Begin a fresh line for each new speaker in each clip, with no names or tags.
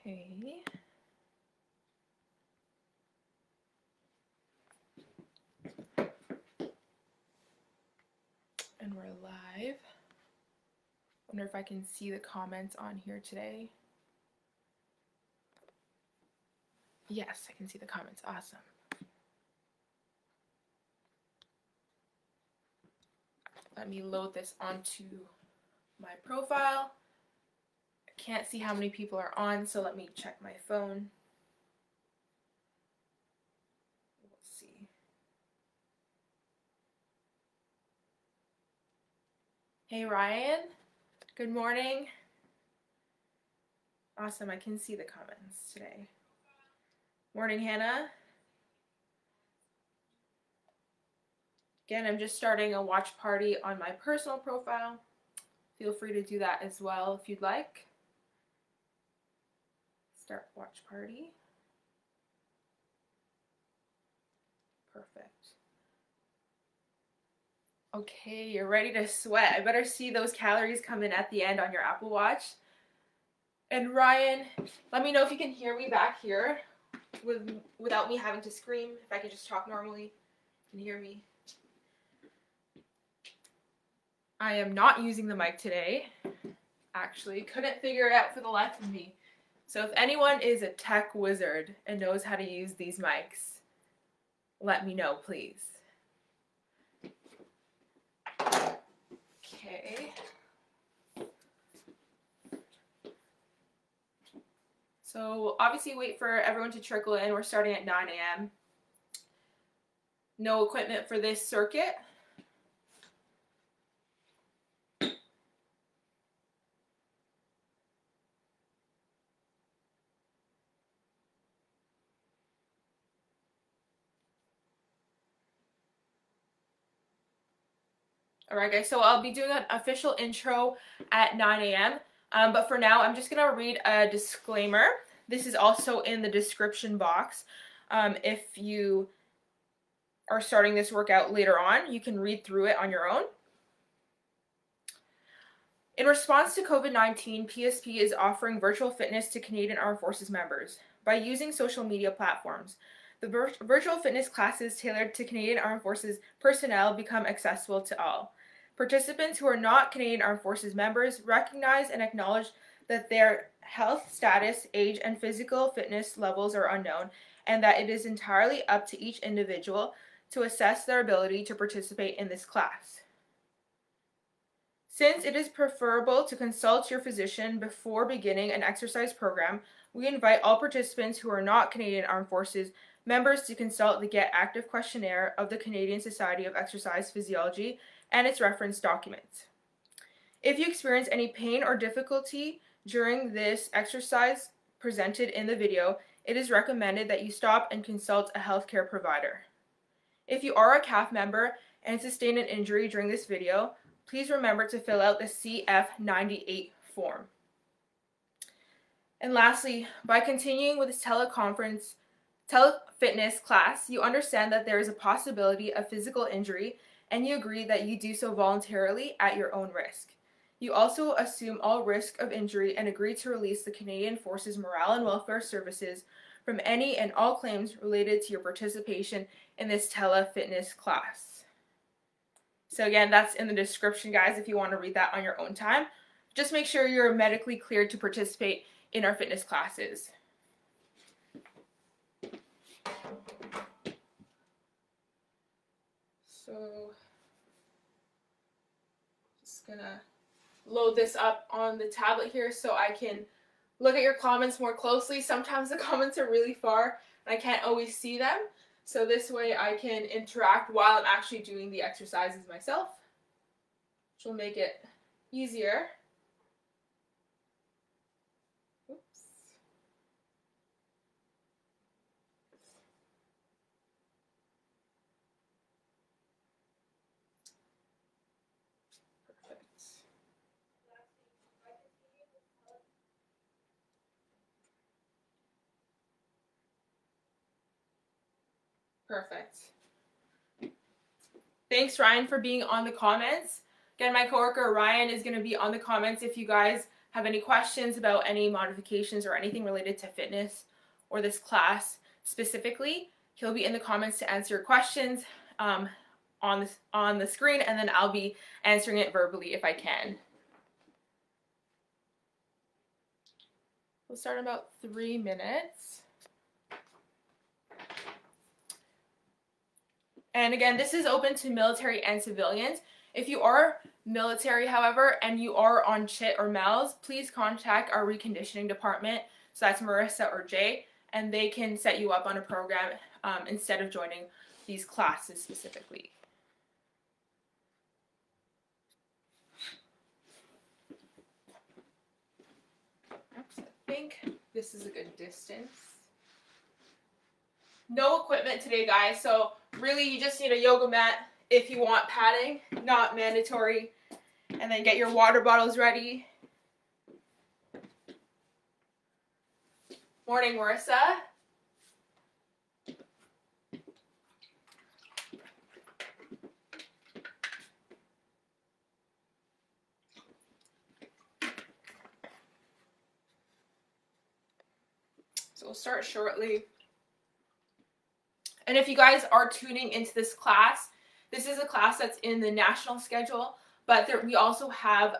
Okay. And we're live. Wonder if I can see the comments on here today. Yes, I can see the comments. Awesome. Let me load this onto my profile. I can't see how many people are on, so let me check my phone. We'll see. Hey Ryan, good morning. Awesome, I can see the comments today. Morning, Hannah. Again, I'm just starting a watch party on my personal profile. Feel free to do that as well if you'd like. Start watch party. Perfect. Okay, you're ready to sweat. I better see those calories come in at the end on your Apple Watch. And Ryan, let me know if you can hear me back here without me having to scream. If I can just talk normally, you can hear me. I am not using the mic today. Actually, couldn't figure it out for the life of me. So if anyone is a tech wizard and knows how to use these mics, let me know, please. Okay. So obviously wait for everyone to trickle in. We're starting at 9 a.m. No equipment for this circuit. Alright guys, so I'll be doing an official intro at 9 a.m. But for now, I'm just going to read a disclaimer. This is also in the description box. If you are starting this workout later on, you can read through it on your own. In response to COVID-19, PSP is offering virtual fitness to Canadian Armed Forces members by using social media platforms. The virtual fitness classes tailored to Canadian Armed Forces personnel become accessible to all. Participants who are not Canadian Armed Forces members recognize and acknowledge that their health status, age, and physical fitness levels are unknown, and that it is entirely up to each individual to assess their ability to participate in this class. Since it is preferable to consult your physician before beginning an exercise program, we invite all participants who are not Canadian Armed Forces members to consult the Get Active questionnaire of the Canadian Society of Exercise Physiology and its reference documents. If you experience any pain or difficulty during this exercise presented in the video, it is recommended that you stop and consult a healthcare provider. If you are a CAF member and sustain an injury during this video, please remember to fill out the CF98 form. And lastly, by continuing with this telefitness class, you understand that there is a possibility of physical injury and you agree that you do so voluntarily at your own risk. You also assume all risk of injury and agree to release the Canadian Forces Morale and Welfare Services from any and all claims related to your participation in this telefitness class. So again, that's in the description, guys, if you want to read that on your own time. Just make sure you're medically cleared to participate in our fitness classes. So, just gonna load this up on the tablet here so I can look at your comments more closely. Sometimes the comments are really far and I can't always see them. So this way I can interact while I'm actually doing the exercises myself, which will make it easier. Oops. Perfect. Perfect. Thanks, Ryan, for being on the comments. Again, my coworker Ryan is going to be on the comments if you guys have any questions about any modifications or anything related to fitness or this class specifically, he'll be in the comments to answer your questions on the screen, and then I'll be answering it verbally if I can. We'll start in about 3 minutes. And again, this is open to military and civilians. If you are military, however, and you are on CHIT or MELS, please contact our reconditioning department. So that's Marissa or Jay, and they can set you up on a program instead of joining these classes specifically. I think this is a good distance. No equipment today, guys, so really you just need a yoga mat if you want padding, not mandatory. And then get your water bottles ready. Morning, Marissa. So we'll start shortly. And if you guys are tuning into this class, this is a class that's in the national schedule, but we also have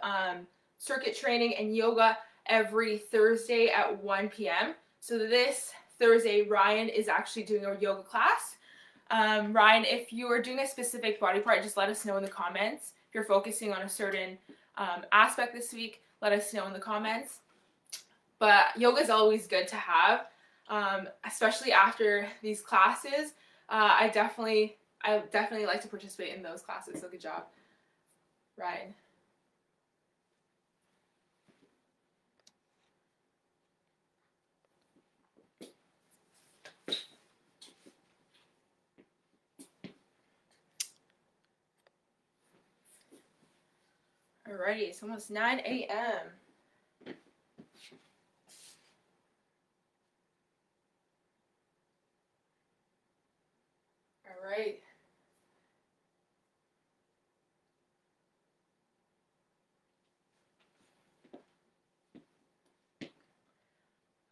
circuit training and yoga every Thursday at 1 p.m. So this Thursday, Ryan is actually doing a yoga class. Ryan, if you are doing a specific body part, just let us know in the comments. If you're focusing on a certain aspect this week, let us know in the comments. But yoga is always good to have, especially after these classes. I definitely like to participate in those classes, so good job, Ryan. Alrighty, it's almost 9 a.m. Alright.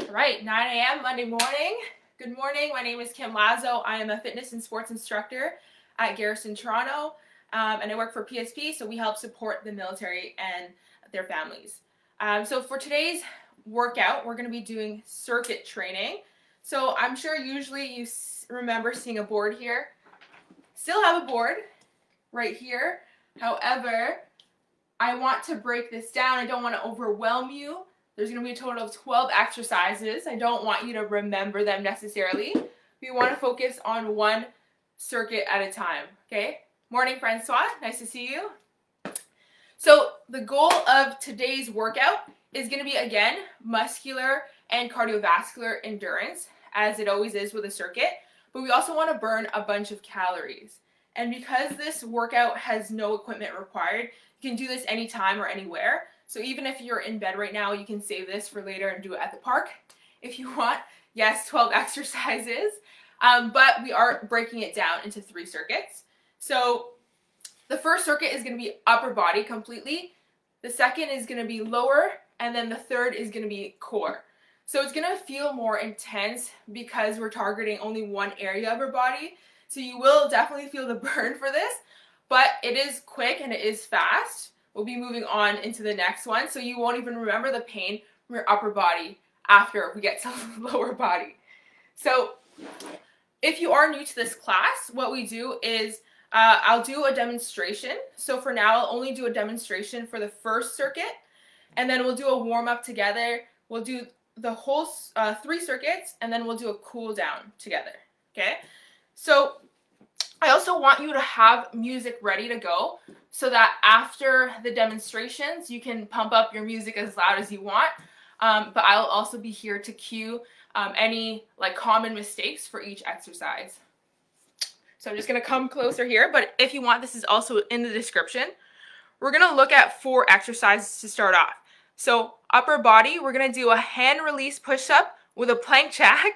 Alright, 9 a.m. Monday morning. Good morning, my name is Kim Lazo. I am a fitness and sports instructor at Garrison, Toronto. And I work for PSP, so we help support the military and their families. So for today's workout, we're going to be doing circuit training. So I'm sure usually you remember seeing a board here. Still have a board right here. However, I want to break this down. I don't want to overwhelm you. There's going to be a total of 12 exercises. I don't want you to remember them necessarily. We want to focus on one circuit at a time, okay? Morning, Francois. Nice to see you. So the goal of today's workout is going to be, again, muscular and cardiovascular endurance, as it always is with a circuit. But we also want to burn a bunch of calories. And because this workout has no equipment required, you can do this anytime or anywhere. So even if you're in bed right now, you can save this for later and do it at the park if you want. Yes, 12 exercises. But we are breaking it down into 3 circuits. So the first circuit is going to be upper body completely. The second is going to be lower. And then the third is going to be core. So it's going to feel more intense because we're targeting only one area of our body. So you will definitely feel the burn for this. But it is quick and it is fast. We'll be moving on into the next one. So you won't even remember the pain from your upper body after we get to the lower body. So if you are new to this class, what we do is I'll do a demonstration. So for now, I'll only do a demonstration for the first circuit, and then we'll do a warm-up together. We'll do the whole 3 circuits, and then we'll do a cool down together, okay? So I also want you to have music ready to go so that after the demonstrations, you can pump up your music as loud as you want, but I'll also be here to cue any common mistakes for each exercise. So I'm just going to come closer here, but if you want, this is also in the description. We're going to look at 4 exercises to start off. So upper body, we're going to do a hand release push-up with a plank jack,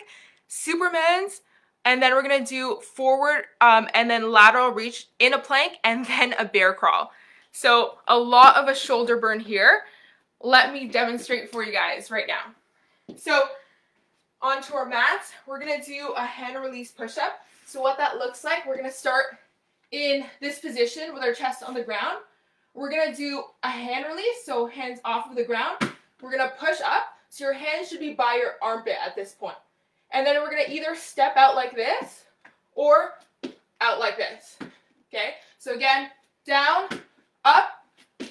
Superman's, and then we're going to do forward and then lateral reach in a plank, and then a bear crawl. So a lot of a shoulder burn here. let me demonstrate for you guys right now. So onto our mats, we're gonna do a hand release push-up. So what that looks like, we're gonna start in this position with our chest on the ground. We're gonna do a hand release, so hands off of the ground. We're gonna push up, so your hands should be by your armpit at this point. And then we're gonna either step out like this or out like this. Okay, so again, down, up,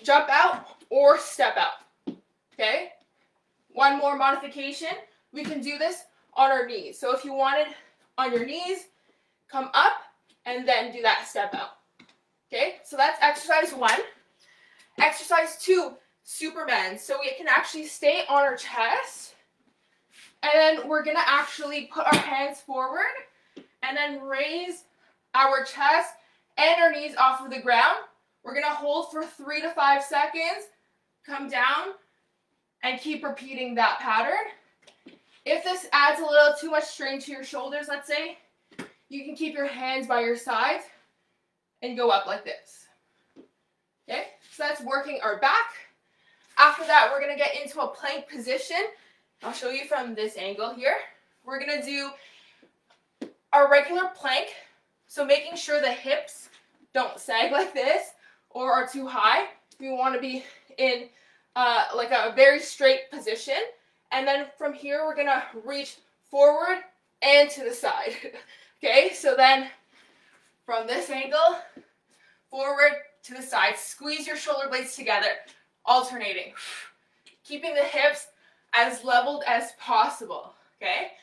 jump out, or step out. Okay, one more modification. We can do this on our knees. So if you wanted on your knees, come up and then do that step out. Okay, so that's exercise 1. Exercise 2, Superman. So we can actually stay on our chest, and then we're gonna actually put our hands forward and then raise our chest and our knees off of the ground. We're gonna hold for 3 to 5 seconds, come down, and keep repeating that pattern. If this adds a little too much strain to your shoulders, let's say, you can keep your hands by your sides and go up like this. Okay, so that's working our back. After that, we're gonna get into a plank position. I'll show you from this angle here. We're gonna do our regular plank, so making sure the hips don't sag like this or are too high. We want to be in like a very straight position. And then from here, we're gonna reach forward and to the side. Okay, so then from this angle, forward to the side, squeeze your shoulder blades together, alternating, keeping the hips as leveled as possible. Okay,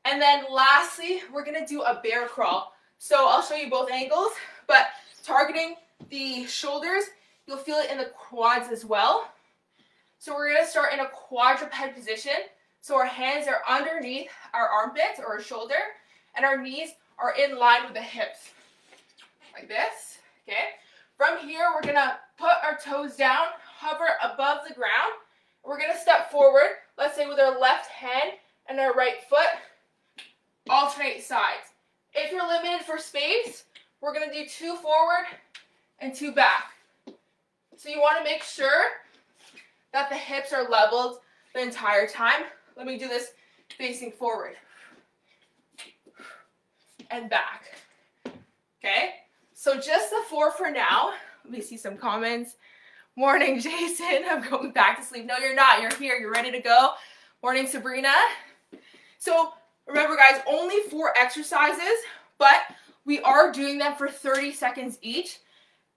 and then lastly, we're gonna do a bear crawl. So I'll show you both angles, but targeting the shoulders, you'll feel it in the quads as well. So we're gonna start in a quadruped position. So our hands are underneath our armpits or our shoulder, and our knees are in line with the hips, like this, okay? From here, we're gonna put our toes down, hover above the ground. We're gonna step forward, let's say with our left hand and our right foot, alternate sides. If you're limited for space, we're gonna do 2 forward and 2 back. So you wanna make sure that the hips are leveled the entire time. Let me do this facing forward and back. Okay, so just the 4 for now. Let me see some comments. Morning, Jason. I'm going back to sleep. No, you're not. You're here. You're ready to go. Morning, Sabrina. So remember, guys, only 4 exercises, but we are doing them for 30 seconds each,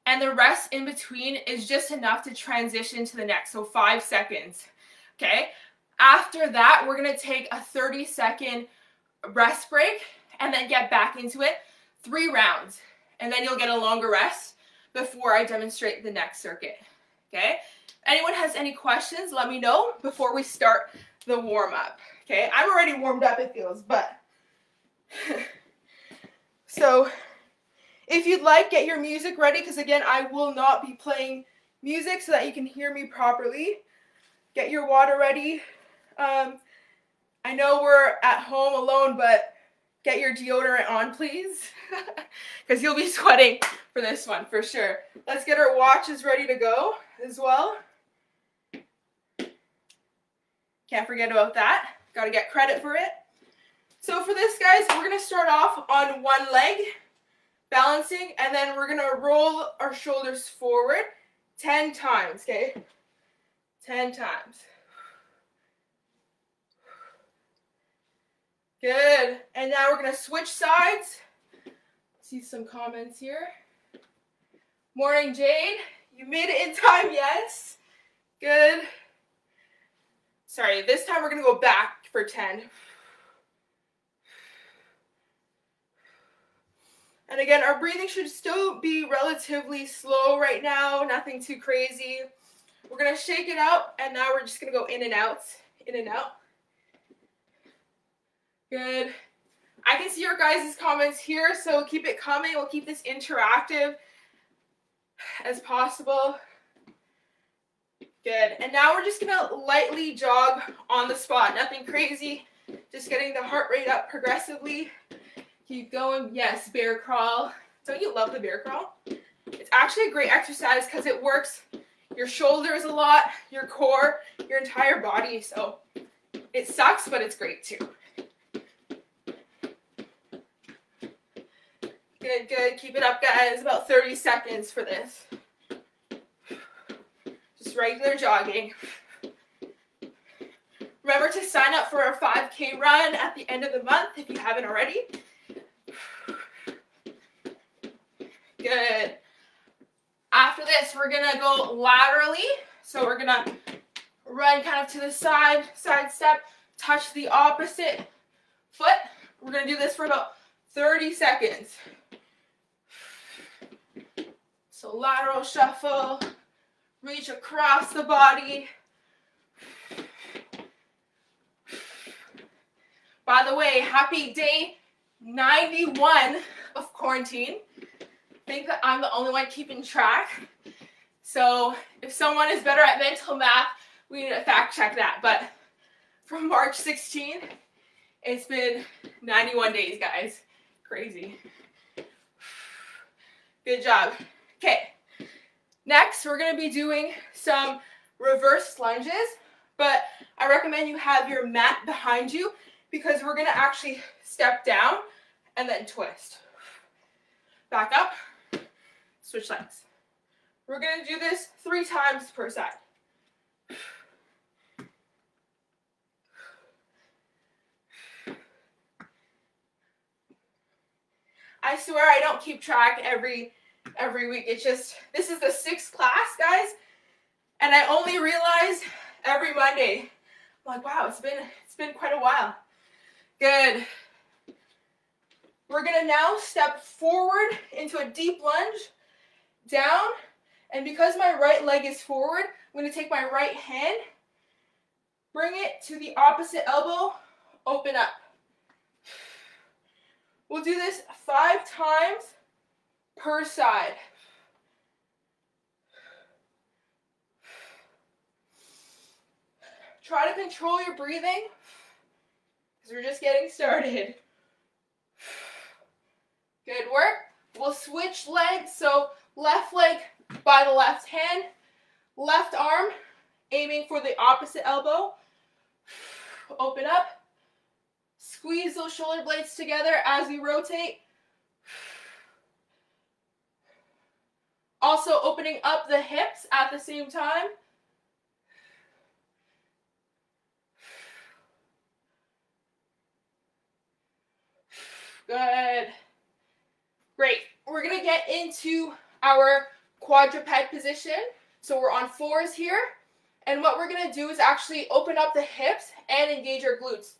and the rest in between is just enough to transition to the next, so 5 seconds, okay? After that, we're gonna take a 30-second rest break and then get back into it, 3 rounds, and then you'll get a longer rest before I demonstrate the next circuit, okay? Anyone has any questions, let me know before we start the warm-up, okay? I'm already warmed up, it feels, but so if you'd like, get your music ready, because again, I will not be playing music so that you can hear me properly. Get your water ready. I know we're at home alone, but get your deodorant on, please, because you'll be sweating for this one for sure. Let's get our watches ready to go as well. Can't forget about that. Got to get credit for it. So for this, guys, we're going to start off on one leg, balancing, and then we're going to roll our shoulders forward 10 times, okay? 10 times. Good. And now we're going to switch sides. See some comments here. Morning, Jade. You made it in time, yes. Good. Sorry, this time we're going to go back for 10. And again, our breathing should still be relatively slow right now, nothing too crazy. We're going to shake it out, and now we're just going to go in and out, in and out. Good. I can see your guys' comments here, so keep it coming. We'll keep this interactive as possible. Good. And now we're just going to lightly jog on the spot. Nothing crazy. Just getting the heart rate up progressively. Keep going. Yes, bear crawl. Don't you love the bear crawl? It's actually a great exercise because it works your shoulders a lot, your core, your entire body. So it sucks, but it's great too. Good, good. Keep it up, guys. About 30 seconds for this. Just regular jogging. Remember to sign up for our 5K run at the end of the month if you haven't already. Good. After this, we're gonna go laterally. So we're gonna run kind of to the side, side step, touch the opposite foot. We're gonna do this for about 30 seconds. So lateral shuffle, reach across the body. By the way, happy day 91 of quarantine. I think that I'm the only one keeping track. So if someone is better at mental math, we need to fact check that. But from March 16, it's been 91 days, guys. Crazy. Good job. Okay. Next, we're going to be doing some reverse lunges, but I recommend you have your mat behind you because we're going to actually step down and then twist. Back up. Switch legs. We're going to do this 3 times per side. I swear I don't keep track every week. It's just, this is the 6th class, guys, and I only realize every Monday. I'm like, wow, it's been quite a while. Good. We're going to now step forward into a deep lunge, down, and because my right leg is forward, I'm going to take my right hand, bring it to the opposite elbow, open up. We'll do this 5 times per side. Try to control your breathing because we're just getting started. Good work. We'll switch legs. So left leg by the left hand, left arm aiming for the opposite elbow. Open up. Squeeze those shoulder blades together as we rotate. Also opening up the hips at the same time. Good. Great. We're going to get into our quadruped position. So we're on 4s here. And what we're going to do is actually open up the hips and engage our glutes.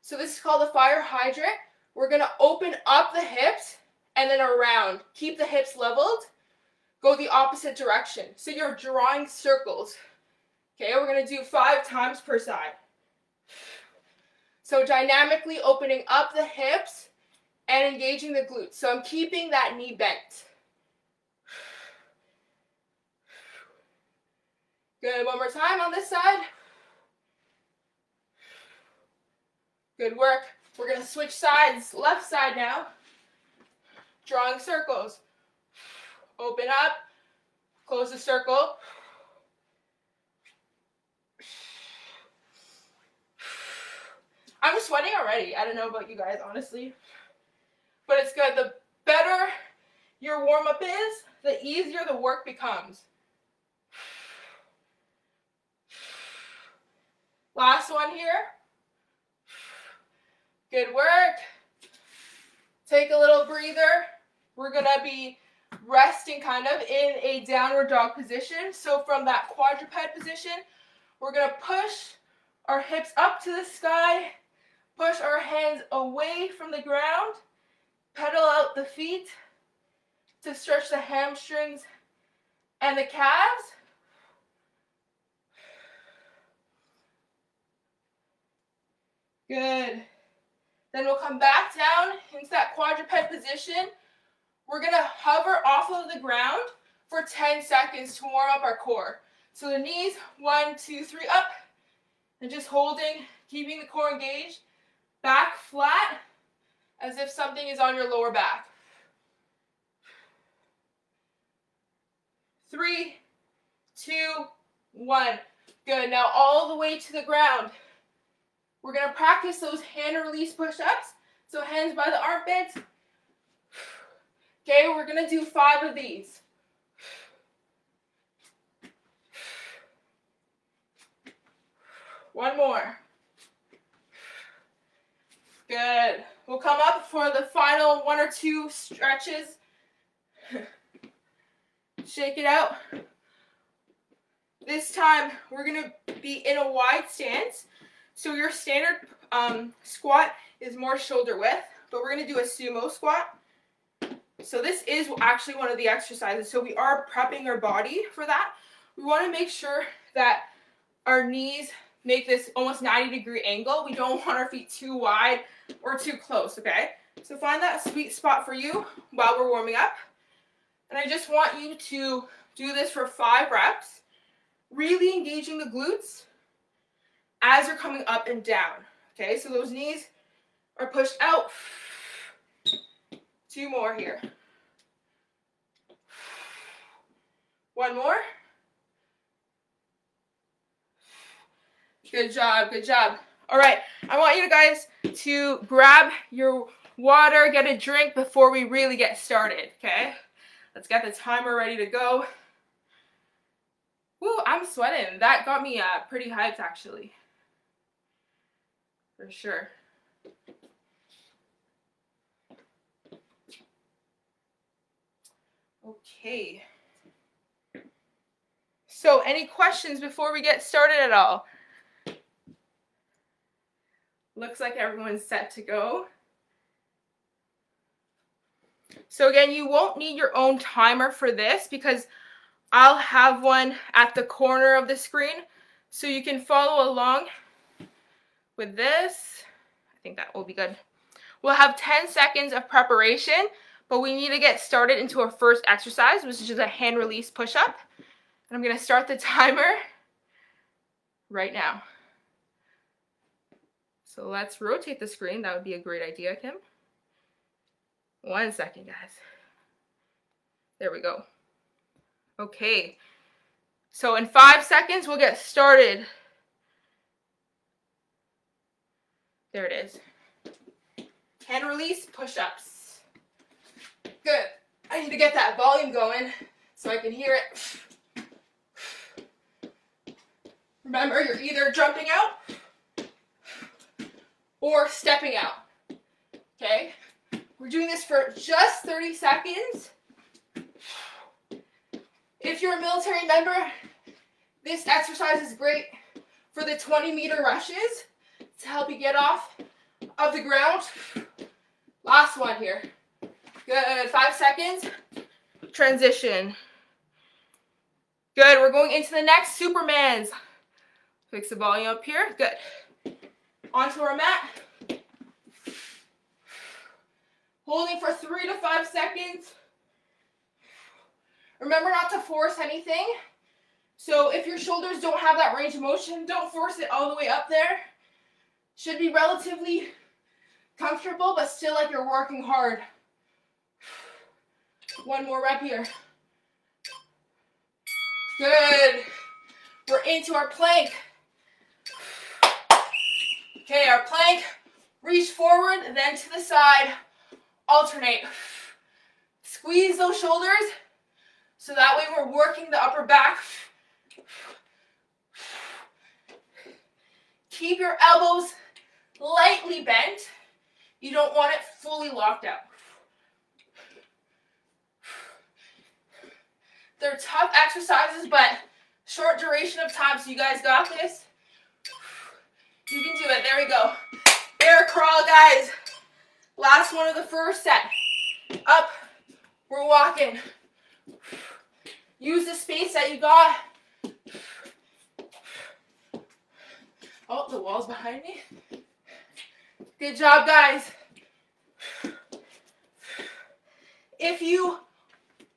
So this is called the fire hydrant. We're going to open up the hips and then around. Keep the hips leveled. Go the opposite direction. So you're drawing circles. Okay, we're going to do 5 times per side. So dynamically opening up the hips and engaging the glutes. So I'm keeping that knee bent. Good, one more time on this side. Good work. We're going to switch sides, left side now. Drawing circles. Open up, close the circle. I'm sweating already. I don't know about you guys, honestly. But it's good. The better your warm-up is, the easier the work becomes. Last one here. Good work. Take a little breather. We're going to be resting kind of in a downward dog position. So from that quadruped position, we're going to push our hips up to the sky, push our hands away from the ground, pedal out the feet to stretch the hamstrings and the calves. Good. Then we'll come back down into that quadruped position. We're going to hover off of the ground for 10 seconds to warm up our core. So the knees, 1, 2, 3, up. And just holding, keeping the core engaged. Back flat, as if something is on your lower back. 3, 2, 1. Good. Now all the way to the ground. We're going to practice those hand release push-ups. So hands by the armpits. Okay, we're going to do 5 of these. One more. Good. We'll come up for the final 1 or 2 stretches. Shake it out. This time, we're going to be in a wide stance. So your standard squat is more shoulder width, but we're going to do a sumo squat. So this is actually one of the exercises. So we are prepping our body for that. We want to make sure that our knees make this almost 90-degree angle. We don't want our feet too wide or too close, okay? So find that sweet spot for you while we're warming up. And I just want you to do this for 5 reps, really engaging the glutes as you're coming up and down, okay? So those knees are pushed out. 2 more here. 1 more. Good job, good job. All right, I want you guys to grab your water, get a drink before we really get started, okay? Let's get the timer ready to go. Woo, I'm sweating. That got me pretty hyped, actually. For sure. Okay. So, any questions before we get started at all? Looks like everyone's set to go. So again, you won't need your own timer for this because I'll have one at the corner of the screen so you can follow along with this. I think that will be good. We'll have 10 seconds of preparation, but we need to get started into our first exercise, which is just a hand release push-up. And I'm going to start the timer right now. So let's rotate the screen. That would be a great idea, Kim. 1 second, guys. There we go. Okay. So in 5 seconds, we'll get started. There it is. Hand release push-ups. Good. I need to get that volume going so I can hear it. Remember, you're either jumping out or stepping out, okay? We're doing this for just 30 seconds. If you're a military member, this exercise is great for the 20-meter rushes to help you get off of the ground. Last one here. Good, 5 seconds. Transition. Good, we're going into the next Supermans. Fix the volume up here, good. Onto our mat. Holding for 3 to 5 seconds. Remember not to force anything. So if your shoulders don't have that range of motion, don't force it all the way up there. Should be relatively comfortable, but still like you're working hard. 1 more rep here. Good. We're into our plank. Okay, our plank, reach forward, then to the side, alternate. Squeeze those shoulders, so that way we're working the upper back. Keep your elbows lightly bent. You don't want it fully locked out. They're tough exercises, but short duration of time, so you guys got this. You can do it. There we go. Bear crawl, guys. Last one of the first set. Up. We're walking. Use the space that you got. Oh, the wall's behind me. Good job, guys. If you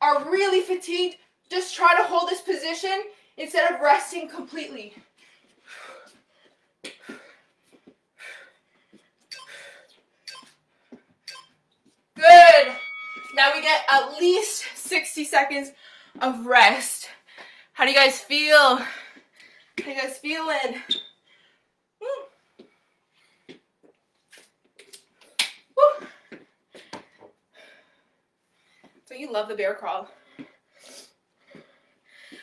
are really fatigued, just try to hold this position instead of resting completely. Good. Now we get at least 60 seconds of rest. How do you guys feel? How you guys feeling? Woo. Woo. So you love the bear crawl.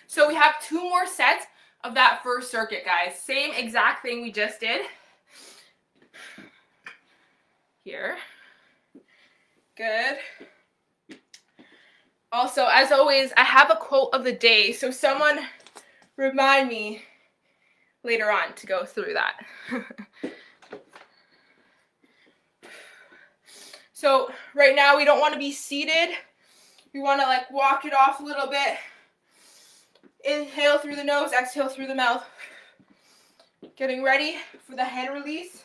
So we have 2 more sets of that first circuit, guys. Same exact thing we just did. Here. Good. Also, as always, I have a quote of the day, so someone remind me later on to go through that. So right now we don't want to be seated. We want to like walk it off a little bit. Inhale through the nose, exhale through the mouth. Getting ready for the hand release,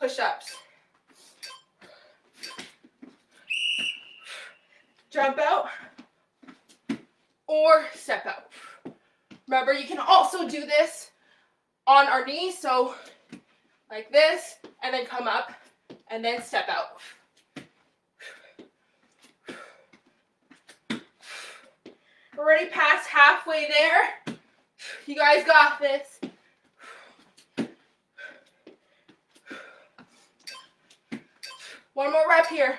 push-ups. Jump out or step out. Remember, you can also do this on our knees, so like this, and then come up, and then step out. We're already past halfway there. You guys got this. One more rep here.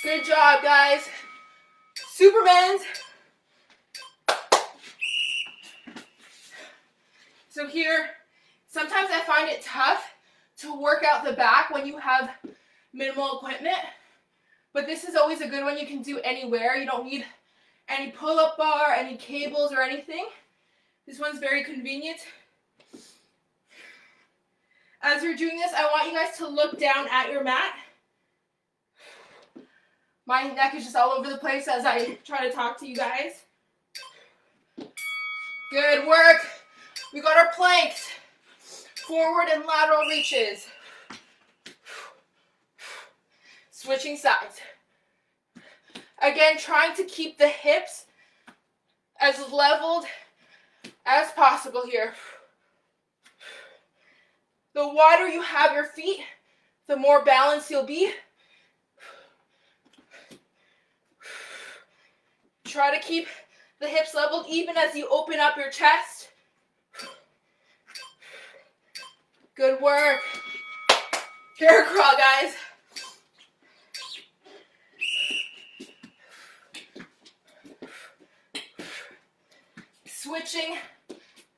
Good job, guys. Supermans. So here, sometimes I find it tough to work out the back when you have minimal equipment, but this is always a good one you can do anywhere. You don't need any pull-up bar, any cables or anything. This one's very convenient. As you're doing this, I want you guys to look down at your mat. My neck is just all over the place as I try to talk to you guys. Good work. We got our planks. Forward and lateral reaches. Switching sides. Again, trying to keep the hips as leveled as possible here. The wider you have your feet, the more balanced you'll be. Try to keep the hips leveled even as you open up your chest. Good work. Bear crawl, guys. Switching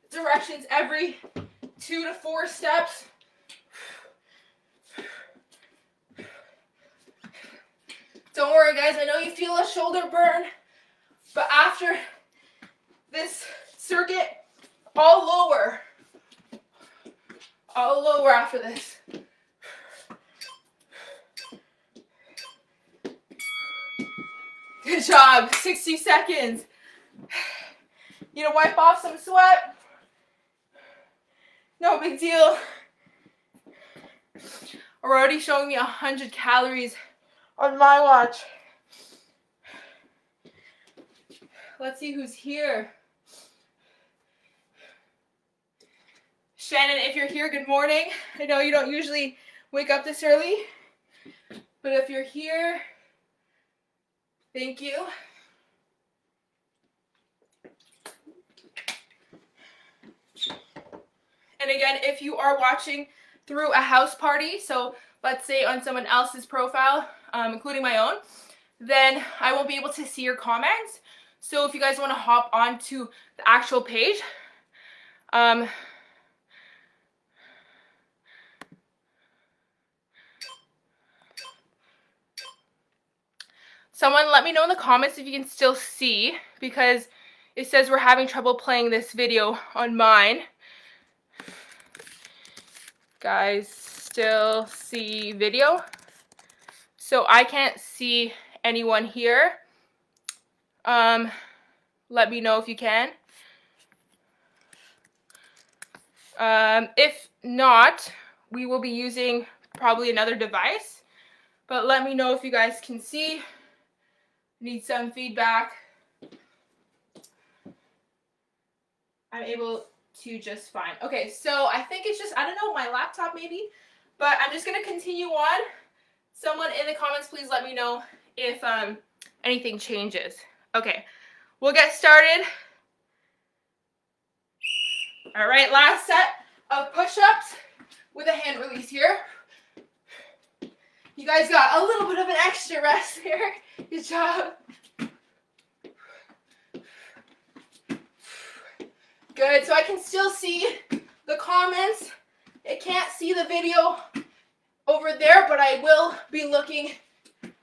directions every 2 to 4 steps. Don't worry, guys. I know you feel a shoulder burn, but after this circuit, all lower. All lower after this. Good job. 60 seconds. Need to wipe off some sweat? No big deal. We're already showing me 100 calories on my watch. Let's see who's here. Shannon, if you're here, good morning. I know you don't usually wake up this early, but if you're here, thank you. And again, if you are watching through a house party, so let's say on someone else's profile, including my own, then I won't be able to see your comments. So if you guys want to hop onto the actual page, someone let me know in the comments if you can still see, because it says we're having trouble playing this video on mine. Guys, still see video? So I can't see anyone here. Let me know if you can. If not, we will be using probably another device, but let me know if you guys can see. Need some feedback. I'm able to just fine. Okay, so I think it's just, I don't know, my laptop maybe, but I'm just gonna continue on. Someone in the comments, please let me know if anything changes. Okay, we'll get started. All right, last set of push-ups with a hand release here. You guys got a little bit of an extra rest there. Good job. Good, so I can still see the comments. I can't see the video over there, but I will be looking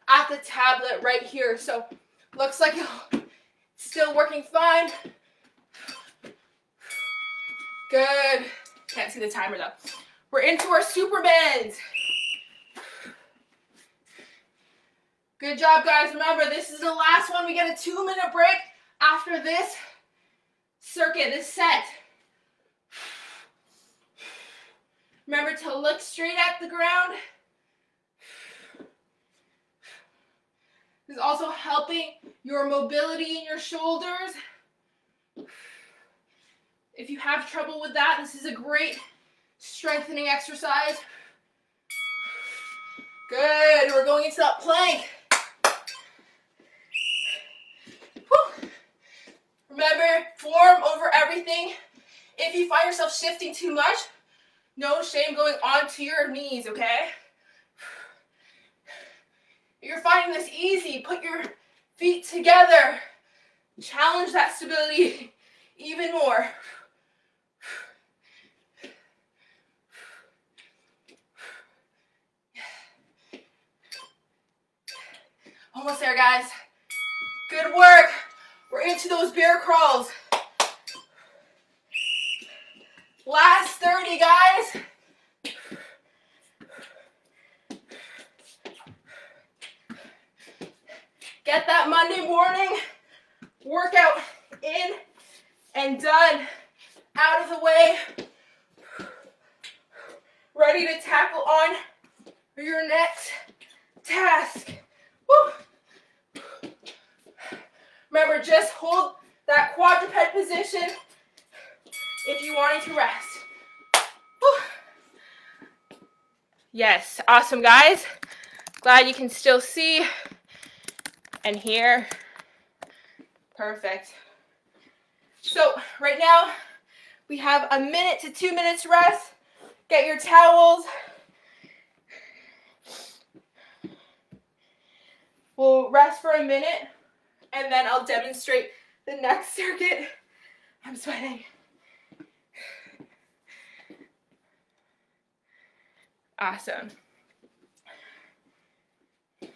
at the tablet right here. So looks like it's still working fine. Good. Can't see the timer though. We're into our super bends. Good job, guys. Remember, this is the last one. We get a 2-minute break after this circuit, this set. Remember to look straight at the ground. This is also helping your mobility in your shoulders. If you have trouble with that, this is a great strengthening exercise. Good. We're going into that plank. Whew. Remember, form over everything. If you find yourself shifting too much, no shame going onto your knees, okay? If you're finding this easy, put your feet together. Challenge that stability even more. Almost there, guys. Good work. We're into those bear crawls. Last 30, guys. Get that Monday morning workout in and done. Out of the way. Ready to tackle on your next task. Woo. Remember, just hold that quadruped position if you wanted to rest. Woo. Yes, awesome, guys. Glad you can still see and hear. Perfect. So right now we have 1 minute to 2 minutes rest. Get your towels. We'll rest for a minute and then I'll demonstrate the next circuit. I'm sweating. Awesome. So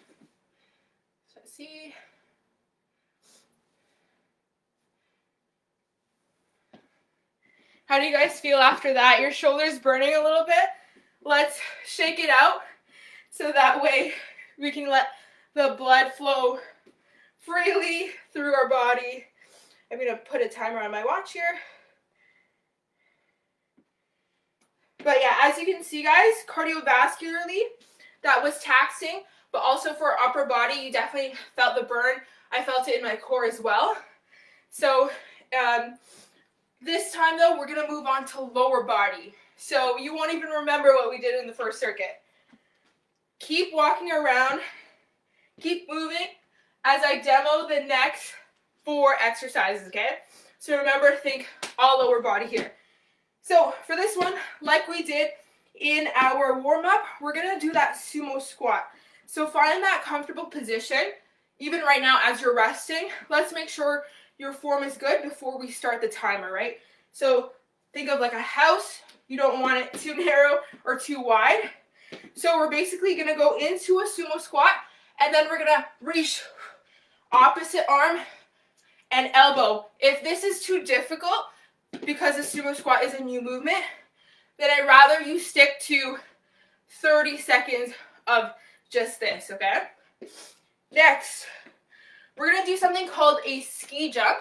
let's see. How do you guys feel after that? Your shoulders burning a little bit? Let's shake it out so that way we can let the blood flow freely through our body. I'm going to put a timer on my watch here. But yeah, as you can see, guys, cardiovascularly, that was taxing, but also for our upper body, you definitely felt the burn. I felt it in my core as well. So this time, though, we're going to move on to lower body. So you won't even remember what we did in the first circuit. Keep walking around. Keep moving as I demo the next 4 exercises, okay? So remember, think all lower body here. So for this one, like we did in our warm-up, we're going to do that sumo squat. So find that comfortable position, even right now as you're resting. Let's make sure your form is good before we start the timer, right? So think of like a house. You don't want it too narrow or too wide. So we're basically going to go into a sumo squat, and then we're going to reach opposite arm and elbow. If this is too difficult, because the sumo squat is a new movement, then I'd rather you stick to 30 seconds of just this, okay? Next, we're going to do something called a ski jump.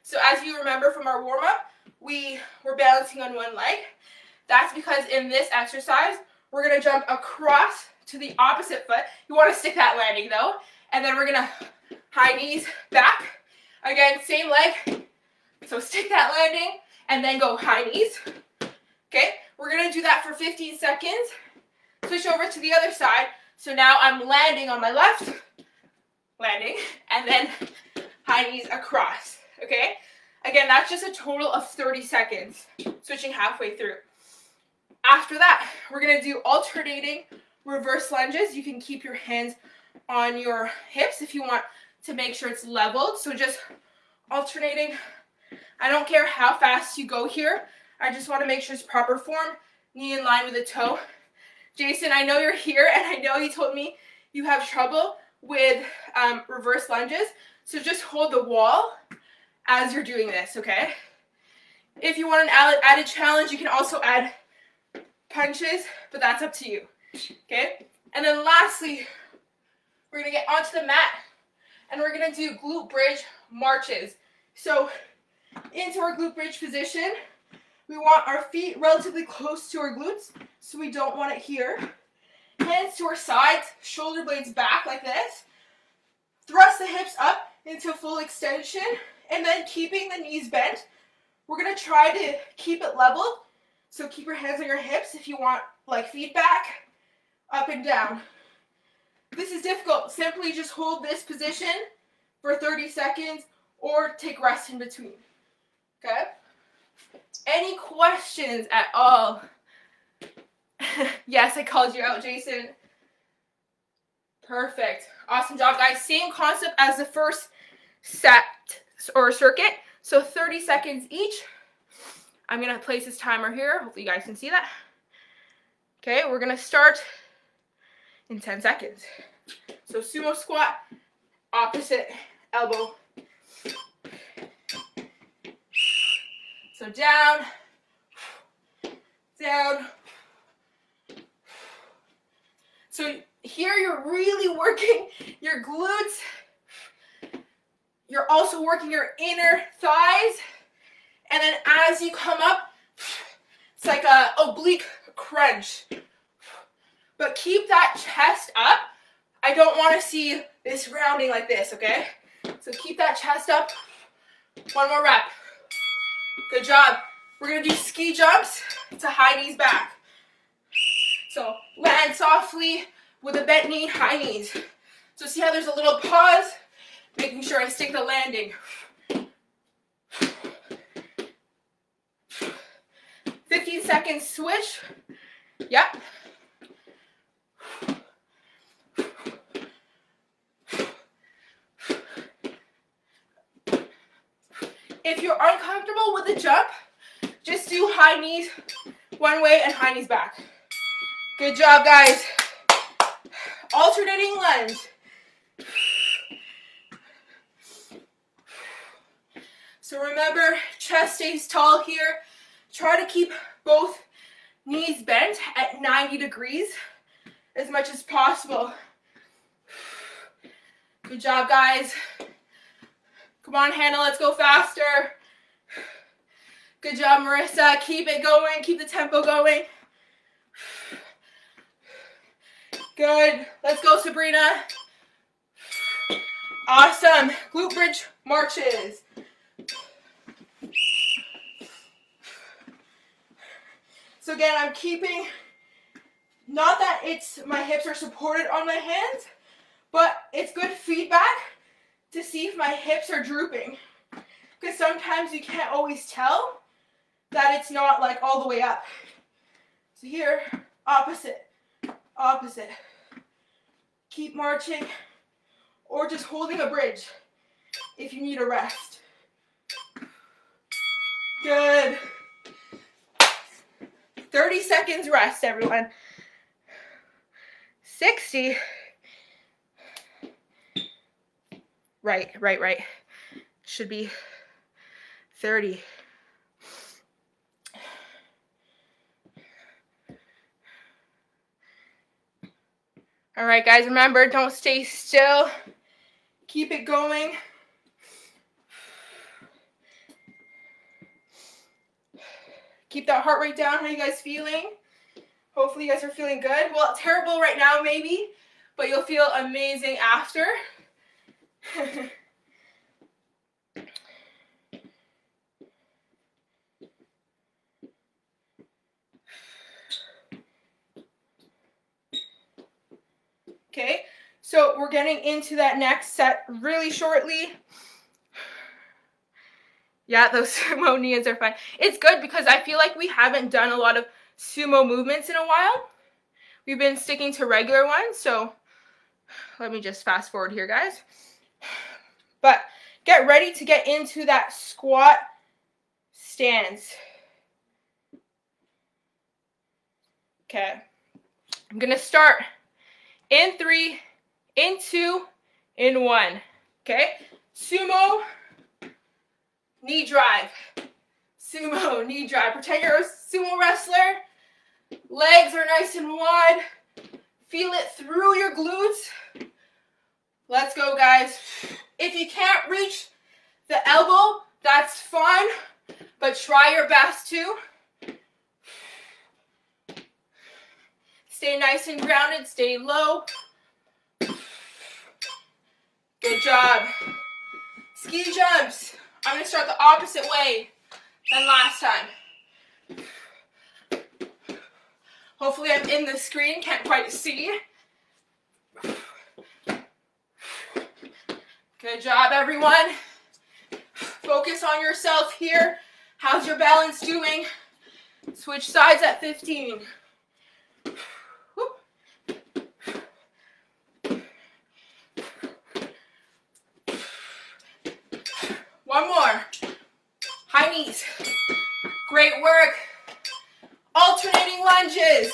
So as you remember from our warm-up, we were balancing on one leg. That's because in this exercise, we're going to jump across to the opposite foot. You want to stick that landing though. And then we're going to high knees back. Again, same leg. So stick that landing and then go high knees. Okay, we're going to do that for 15 seconds. Switch over to the other side. So now I'm landing on my left, landing, and then high knees across. Okay, Again, that's just a total of 30 seconds, switching halfway through. After that, we're going to do alternating reverse lunges. You can keep your hands on your hips if you want to make sure it's leveled. So just alternating. I don't care how fast you go here. I just want to make sure it's proper form, knee in line with the toe. Jason, I know you're here, and I know you told me you have trouble with reverse lunges. So just hold the wall as you're doing this, okay? If you want an added challenge, you can also add punches, but that's up to you, okay? And then lastly, we're gonna get onto the mat, and we're gonna do glute bridge marches. So into our glute bridge position, we want our feet relatively close to our glutes, so we don't want it here. Hands to our sides, shoulder blades back like this. Thrust the hips up into full extension, and then keeping the knees bent. We're gonna try to keep it level, so keep your hands on your hips if you want like feedback, up and down. This is difficult. Simply just hold this position for 30 seconds or take rest in between, okay? Any questions at all? Yes, I called you out, Jason. Perfect. Awesome job, guys. Same concept as the first set or circuit. So 30 seconds each. I'm going to place this timer here. Hopefully you guys can see that. Okay, we're going to start in 10 seconds. So sumo squat, opposite elbow. So down, down. So here you're really working your glutes. You're also working your inner thighs. And then as you come up, it's like a oblique crunch. But keep that chest up. I don't want to see this rounding like this, okay? So keep that chest up. One more rep. Good job. We're going to do ski jumps to high knees back. So land softly with a bent knee, high knees. So see how there's a little pause? Making sure I stick the landing. 15 seconds switch. Yep. If you're uncomfortable with the jump, just do high knees one way and high knees back. Good job, guys. Alternating lunge. So remember, chest stays tall here. Try to keep both knees bent at 90 degrees as much as possible. Good job, guys. Come on, Hannah, let's go faster. Good job, Marissa. Keep it going. Keep the tempo going. Good. Let's go, Sabrina. Awesome. Glute bridge marches. So again, I'm keeping, not that my hips are supported on my hands, but it's good feedback to see if my hips are drooping. Because sometimes you can't always tell that it's not like all the way up. So here, opposite, opposite. Keep marching or just holding a bridge if you need a rest. Good. 30 seconds rest, everyone. 60. Right. Should be 30. All right, guys, remember, don't stay still. Keep it going. Keep that heart rate down. How are you guys feeling? Hopefully you guys are feeling good. Well, terrible right now maybe, but you'll feel amazing after. Okay, so we're getting into that next set really shortly. Yeah, those sumo knees are fun. It's good because I feel like we haven't done a lot of sumo movements in a while. We've been sticking to regular ones, so let me just fast forward here, guys. But get ready to get into that squat stance. Okay, I'm gonna start in 3, in 2, in 1. Okay, sumo, knee drive. Sumo, knee drive. Pretend you're a sumo wrestler. Legs are nice and wide. Feel it through your glutes. Let's go, guys. If you can't reach the elbow, that's fine, but try your best to. Stay nice and grounded, stay low. Good job. Ski jumps. I'm gonna start the opposite way than last time. Hopefully I'm in the screen, can't quite see. Good job, everyone. Focus on yourself here. How's your balance doing? Switch sides at 15. One more. High knees. Great work. Alternating lunges.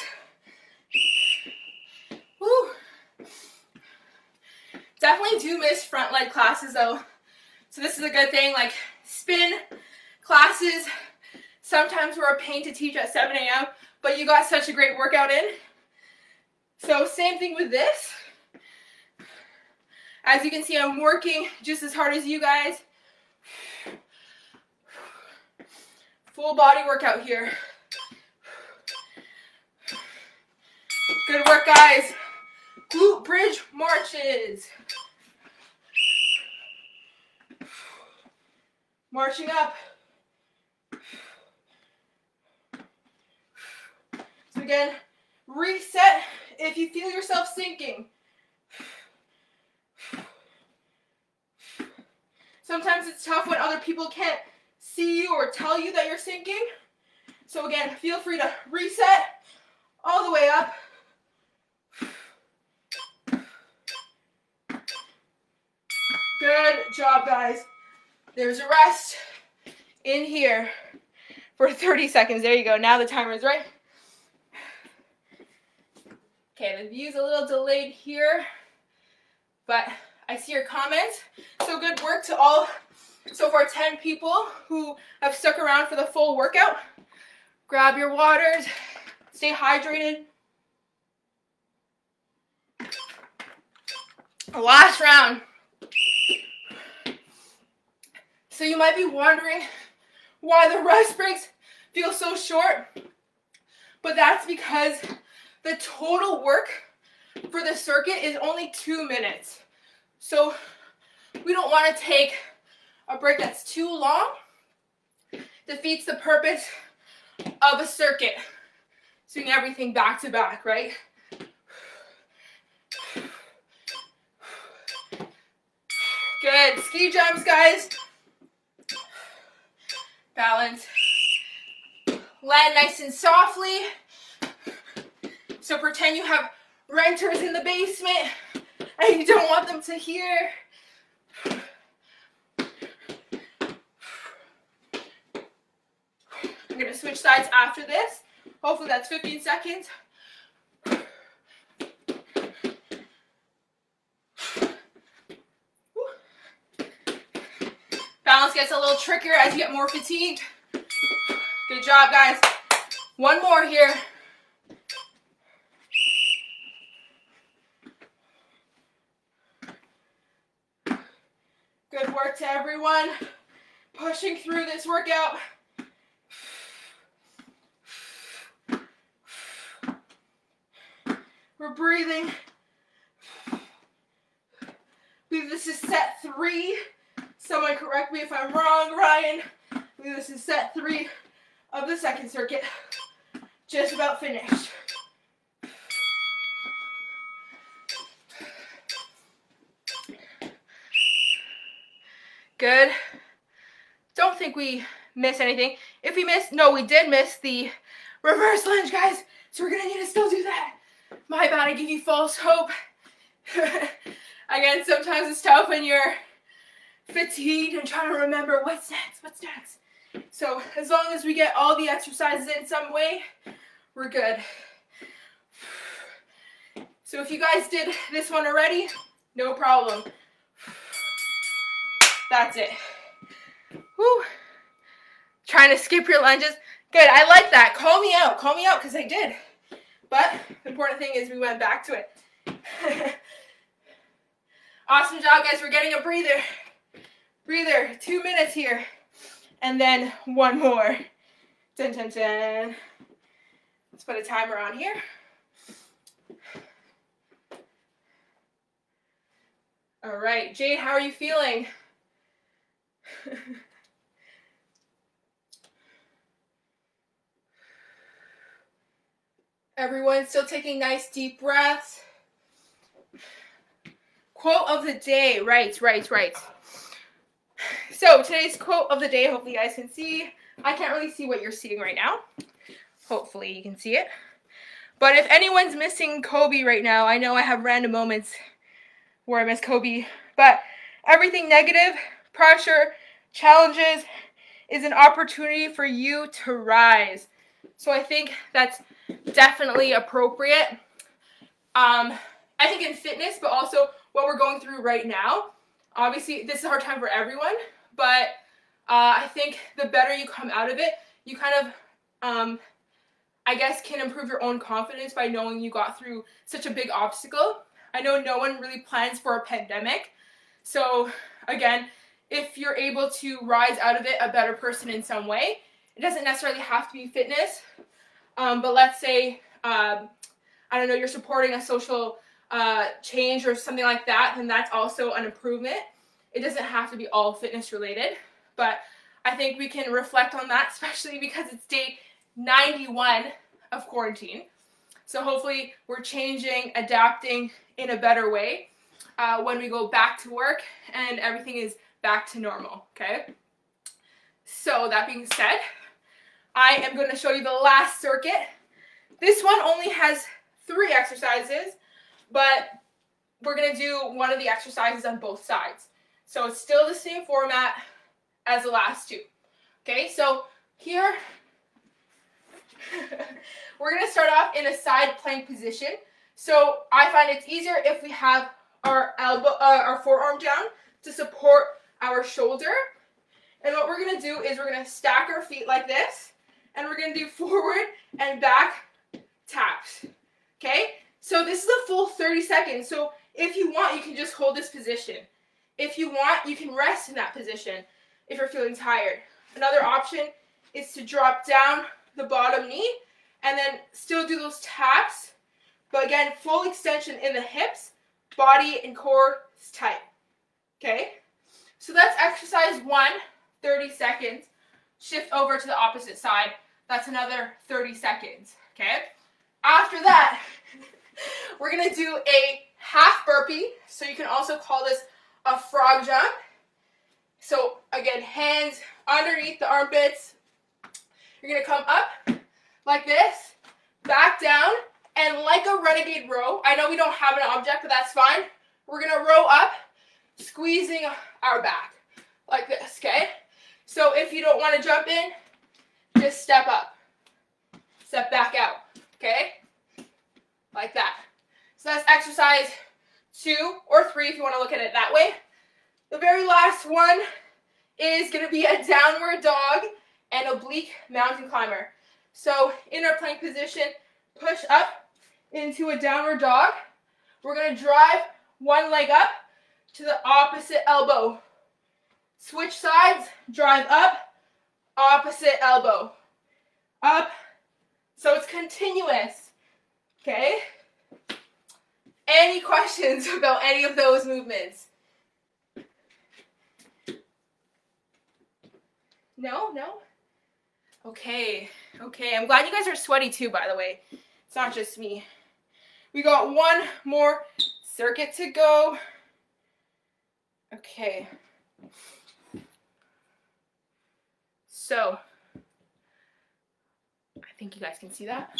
Woo. Definitely do miss front leg classes though. So this is a good thing, like spin classes sometimes were a pain to teach at 7 a.m., but you got such a great workout in. So same thing with this. As you can see, I'm working just as hard as you guys. Full body workout here. Good work, guys. Glute bridge marches. Marching up. So again, reset if you feel yourself sinking. Sometimes it's tough when other people can't see you or tell you that you're sinking. So again, feel free to reset all the way up. Good job, guys. There's a rest in here for 30 seconds. There you go. Now the timer is right. Okay, the view's a little delayed here, but I see your comments. So good work to all, so far 10 people who have stuck around for the full workout. Grab your waters, stay hydrated. Last round. So you might be wondering why the rest breaks feel so short, but that's because the total work for the circuit is only 2 minutes. So we don't want to take a break that's too long. Defeats the purpose of a circuit. Doing everything back to back, right? Good. Ski jumps, guys. Balance. Land nice and softly. So pretend you have renters in the basement and you don't want them to hear. I'm going to switch sides after this. Hopefully that's 15 seconds. Balance gets a little trickier as you get more fatigued. Good job, guys. One more here. Good work to everyone. Pushing through this workout. We're breathing. I believe this is set 3. Someone correct me if I'm wrong, Ryan. I believe this is set 3 of the second circuit. Just about finished. Good. Don't think think we missed anything. If we missed, no, we did miss the reverse lunge, guys. So we're gonna need to still do that. My bad, I give you false hope. Again, sometimes it's tough when you're fatigued and trying to remember what's next. So as long as we get all the exercises in some way, we're good. So if you guys did this one already, no problem. That's it. Woo. Trying to skip your lunges. Good, I like that. Call me out because I did. But the important thing is we went back to it. Awesome job, guys. We're getting a breather. Breather, 2 minutes here. And then one more. Dun, dun, dun. Let's put a timer on here. All right, Jade, how are you feeling? Everyone still taking nice deep breaths. Quote of the day, right. So today's quote of the day, hopefully you guys can see. I can't really see what you're seeing right now. Hopefully you can see it. But if anyone's missing Kobe right now, I know I have random moments where I miss Kobe. But everything negative, pressure, challenges is an opportunity for you to rise. So I think that's definitely appropriate. I think in fitness, but also what we're going through right now. Obviously, this is a hard time for everyone, but I think the better you come out of it, you kind of, I guess, can improve your own confidence by knowing you got through such a big obstacle. I know no one really plans for a pandemic. So again, if you're able to rise out of it a better person in some way, it doesn't necessarily have to be fitness. But let's say, I don't know, you're supporting a social change or something like that, then that's also an improvement. It doesn't have to be all fitness related, but I think we can reflect on that, especially because it's day 91 of quarantine. So hopefully we're changing, adapting in a better way when we go back to work and everything is back to normal, okay? So that being said, I am going to show you the last circuit. This one only has 3 exercises, but we're going to do one of the exercises on both sides. So it's still the same format as the last 2. Okay, so here, we're going to start off in a side plank position. So I find it's easier if we have our our forearm down to support our shoulder. And what we're going to do is we're going to stack our feet like this, and we're going to do forward and back taps. Okay? So this is a full 30 seconds. So if you want, you can just hold this position. If you want, you can rest in that position if you're feeling tired. Another option is to drop down the bottom knee and then still do those taps. But again, full extension in the hips, body and core is tight. Okay? So that's exercise 1, 30 seconds. Shift over to the opposite side. That's another 30 seconds. Okay? After that, we're going to do a half burpee. So you can also call this a frog jump. So again, hands underneath the armpits. You're going to come up like this, back down, and like a renegade row. I know we don't have an object, but that's fine. We're going to row up, squeezing our back like this, okay? So if you don't want to jump in, just step up. Step back out, okay? Like that. So that's exercise 2 or 3 if you want to look at it that way. The very last one is going to be a downward dog and oblique mountain climber. So in our plank position, push up into a downward dog. We're going to drive one leg up to the opposite elbow. Switch sides, drive up, opposite elbow. Up. So it's continuous. Okay? Any questions about any of those movements? No? Okay. I'm glad you guys are sweaty too, by the way. It's not just me. We got one more circuit to go. Okay. So I think you guys can see that,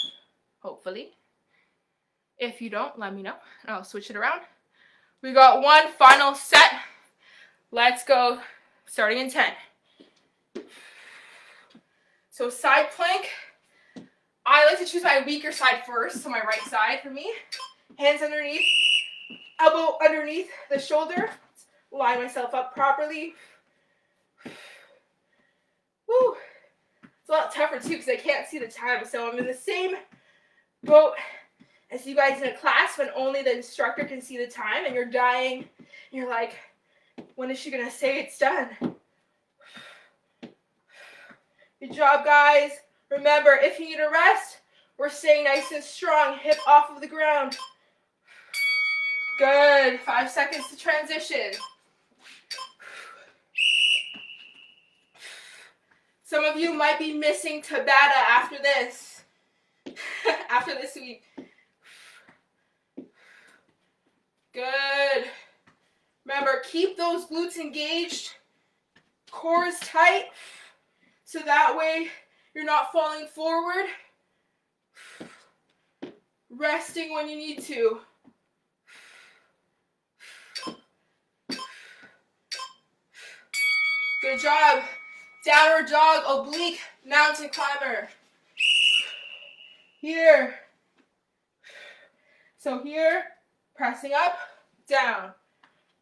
hopefully. If you don't, let me know. I'll switch it around. We got one final set. Let's go, starting in 10. So side plank. I like to choose my weaker side first, so my right side for me. Hands underneath, elbow underneath the shoulder. Line myself up properly. Woo. It's a lot tougher too because I can't see the time, so I'm in the same boat as you guys in a class when only the instructor can see the time and you're dying. You're like, when is she gonna say it's done? Good job, guys. Remember, if you need a rest, we're staying nice and strong, hip off of the ground. Good. 5 seconds to transition. Some of you might be missing Tabata after this. After this week. Good. Remember, keep those glutes engaged, core is tight, so that way you're not falling forward. Resting when you need to. Good job. Downward dog, oblique, mountain climber. Here. So here, pressing up, down.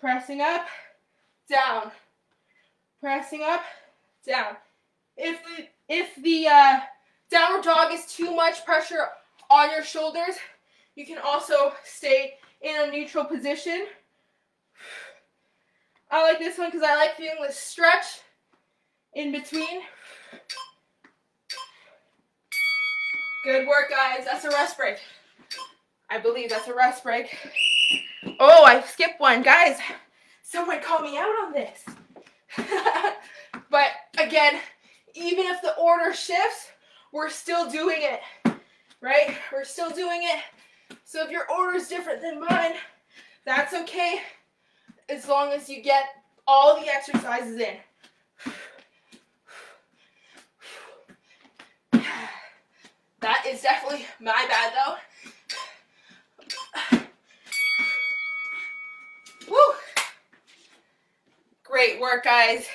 Pressing up, down. Pressing up, down. If the downward dog is too much pressure on your shoulders, you can also stay in a neutral position. I like this one because I like feeling the stretch in between. Good work, guys. That's a rest break. I believe that's a rest break. Oh, I skipped one. Guys, someone call me out on this. But again, even if the order shifts, we're still doing it, right? We're still doing it. So if your order is different than mine, that's okay, as long as you get all the exercises in. That is definitely my bad, though. Woo! Great work, guys.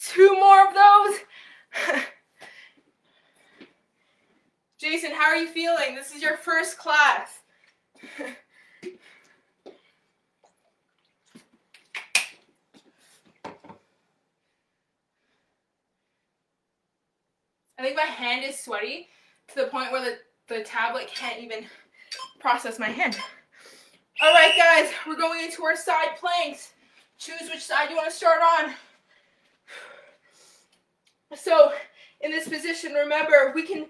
2 more of those. Jason, how are you feeling? This is your first class. I think my hand is sweaty to the point where the tablet can't even process my hand. All right, guys, we're going into our side planks. Choose which side you want to start on. So in this position, remember, we can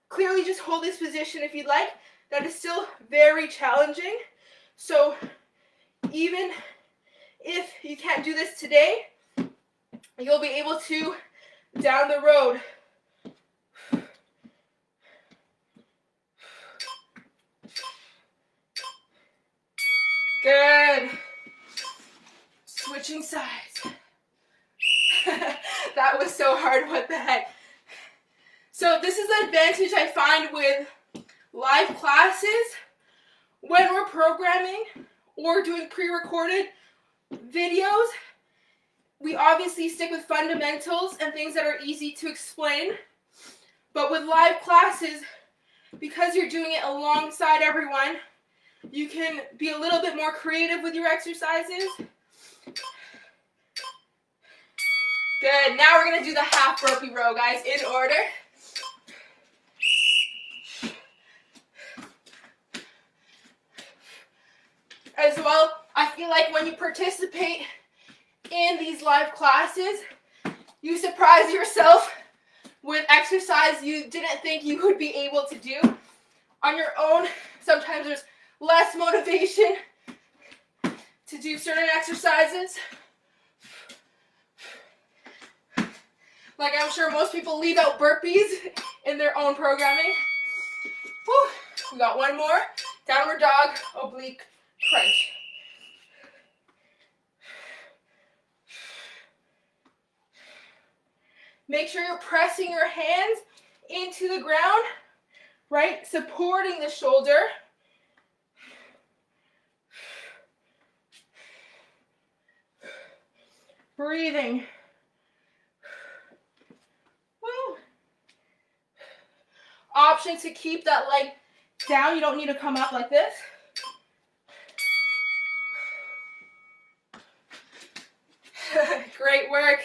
clearly just hold this position if you'd like. That is still very challenging. So even if you can't do this today, you'll be able to down the road. Good. Switching sides. That was so hard, what the heck. So this is the advantage I find with live classes. When we're programming or doing pre-recorded videos, we obviously stick with fundamentals and things that are easy to explain. But with live classes, because you're doing it alongside everyone, you can be a little bit more creative with your exercises. Good. Now we're going to do the half burpee row, guys, in order. As well, I feel like when you participate in these live classes, you surprise yourself with exercise you didn't think you would be able to do on your own. Sometimes there's less motivation to do certain exercises. Like, I'm sure most people leave out burpees in their own programming. Whew. We got one more. Downward dog, oblique crunch. Make sure you're pressing your hands into the ground, right? Supporting the shoulder. Breathing. Woo. Option to keep that leg down. You don't need to come up like this. Great work.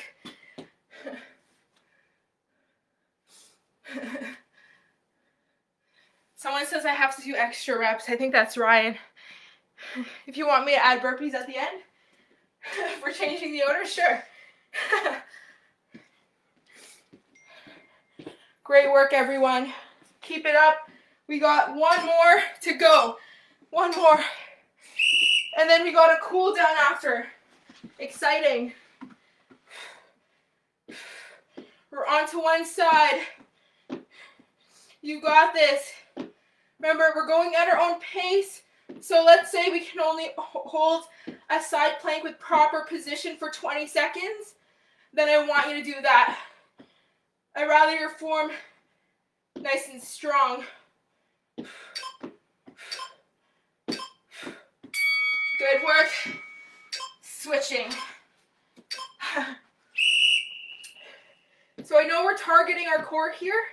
Someone says I have to do extra reps. I think that's Ryan. If you want me to add burpees at the end for changing the order, sure. Great work, everyone. Keep it up. We got one more to go. One more. And then we got a cool down after. Exciting. We're on to one side. You got this. Remember, we're going at our own pace. So let's say we can only hold a side plank with proper position for 20 seconds. Then I want you to do that. I'd rather your form nice and strong. Good work. Switching. So I know we're targeting our core here,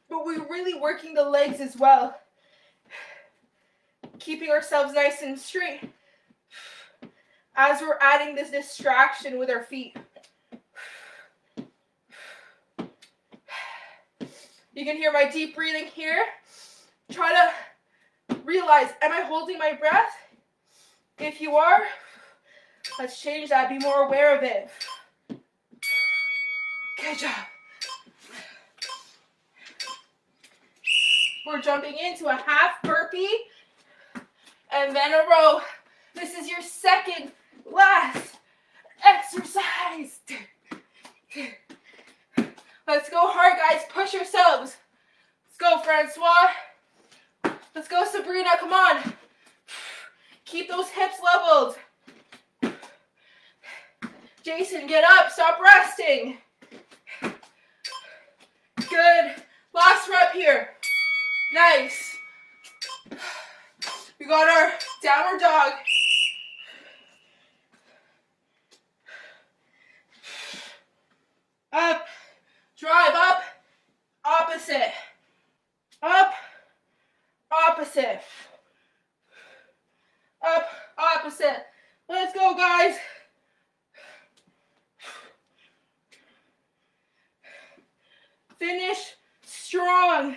but we're really working the legs as well. Keeping ourselves nice and straight as we're adding this distraction with our feet. You can hear my deep breathing here. Try to realize, am I holding my breath? If you are, let's change that. Be more aware of it. Good job. We're jumping into a half burpee and then a row. This is your second last exercise. Let's go hard, guys. Push yourselves. Let's go, Francois. Let's go, Sabrina. Come on. Keep those hips leveled. Jason, get up. Stop resting. Good. Last rep here. Nice. We got our downward dog. Up. Drive up. Opposite. Up. Opposite. Up. Opposite. Let's go, guys. Finish strong.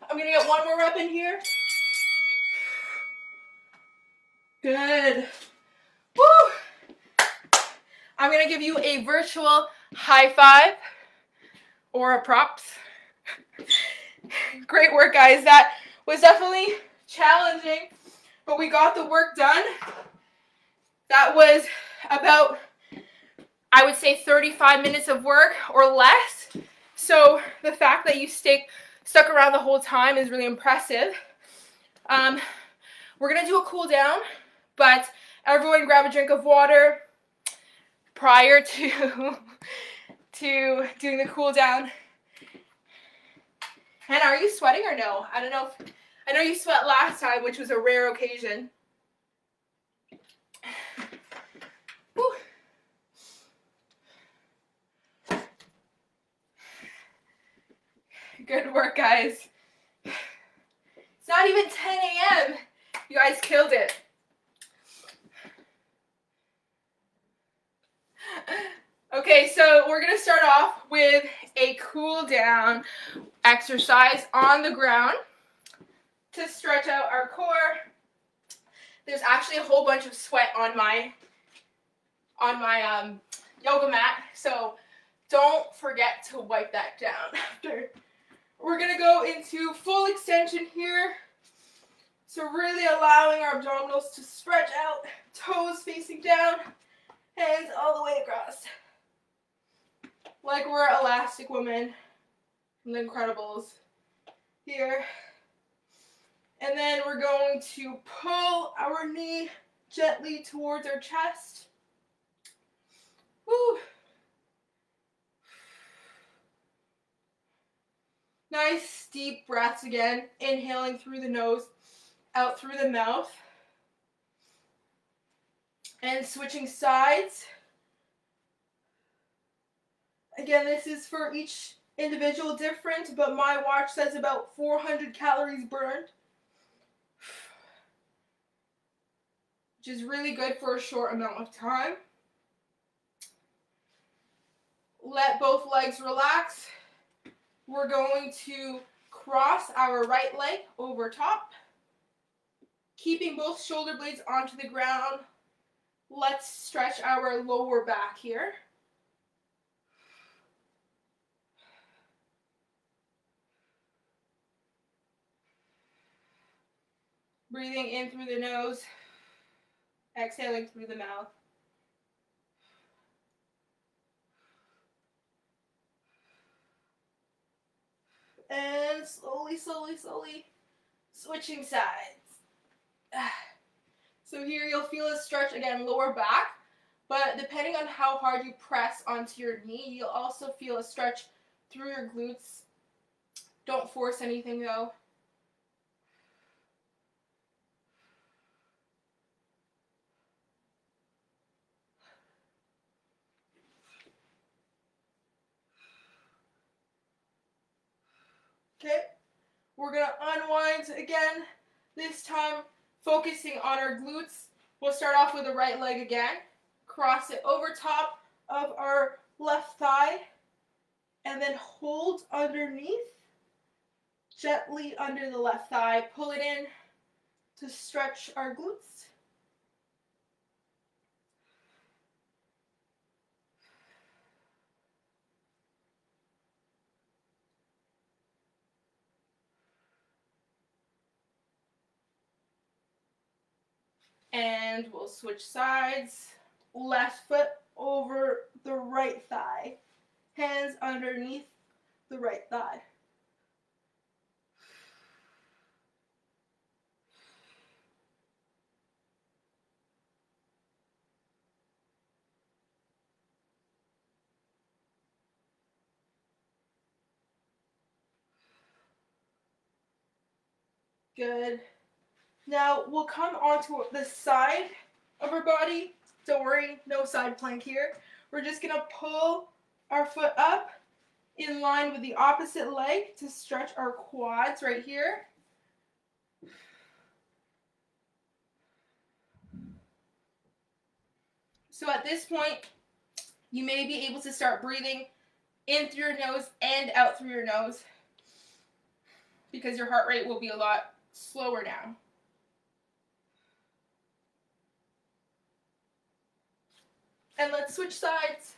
I'm gonna get one more rep in here. Good. Woo! I'm gonna give you a virtual high five or a props. Great work, guys. That was definitely challenging, but we got the work done. That was about, I would say, 35 minutes of work or less. So the fact that you stuck around the whole time is really impressive. We're gonna do a cool down, but everyone grab a drink of water prior to doing the cool down. Hannah, are you sweating or no? I don't know. I know you sweat last time, which was a rare occasion. Whew. Good work, guys. It's not even 10 a.m. You guys killed it. Okay, so we're going to start off with a cool down exercise on the ground to stretch out our core. There's actually a whole bunch of sweat on my yoga mat, so don't forget to wipe that down after. We're going to go into full extension here. So really allowing our abdominals to stretch out, toes facing down, hands all the way across. Like we're Elastic Woman from The Incredibles here. And then we're going to pull our knee gently towards our chest. Woo. Nice deep breaths again, inhaling through the nose, out through the mouth. And switching sides. Again, this is for each individual different, but my watch says about 400 calories burned, which is really good for a short amount of time. Let both legs relax. We're going to cross our right leg over top, keeping both shoulder blades onto the ground. Let's stretch our lower back here. Breathing in through the nose, exhaling through the mouth. And slowly, slowly, slowly switching sides. So here you'll feel a stretch again, lower back, but depending on how hard you press onto your knee, you'll also feel a stretch through your glutes. Don't force anything though. Okay, we're gonna unwind again, this time focusing on our glutes. We'll start off with the right leg again, cross it over top of our left thigh, and then hold underneath, gently under the left thigh, pull it in to stretch our glutes. And we'll switch sides. Left foot over the right thigh. Hands underneath the right thigh. Good. Now we'll come onto the side of our body. Don't worry, no side plank here. We're just gonna pull our foot up in line with the opposite leg to stretch our quads right here. So at this point, you may be able to start breathing in through your nose and out through your nose because your heart rate will be a lot slower now. And let's switch sides.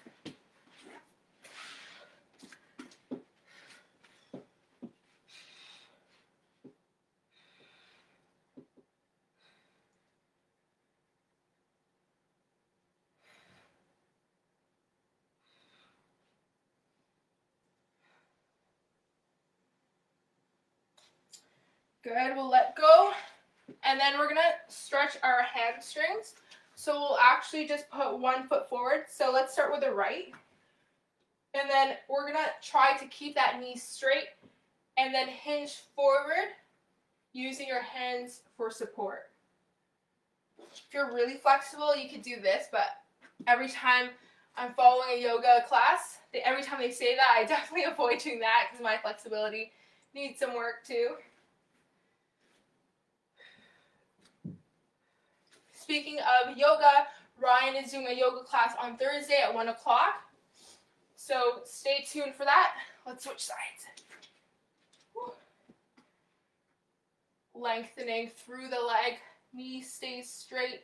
Good, we'll let go. And then we're gonna stretch our hamstrings. So we'll actually just put one foot forward. So let's start with the right. And then we're gonna try to keep that knee straight and then hinge forward using your hands for support. If you're really flexible, you could do this, but every time I'm following a yoga class, every time they say that, I definitely avoid doing that because my flexibility needs some work too. Speaking of yoga, Ryan is doing a yoga class on Thursday at 1 o'clock. So stay tuned for that. Let's switch sides. Woo. Lengthening through the leg. Knee stays straight.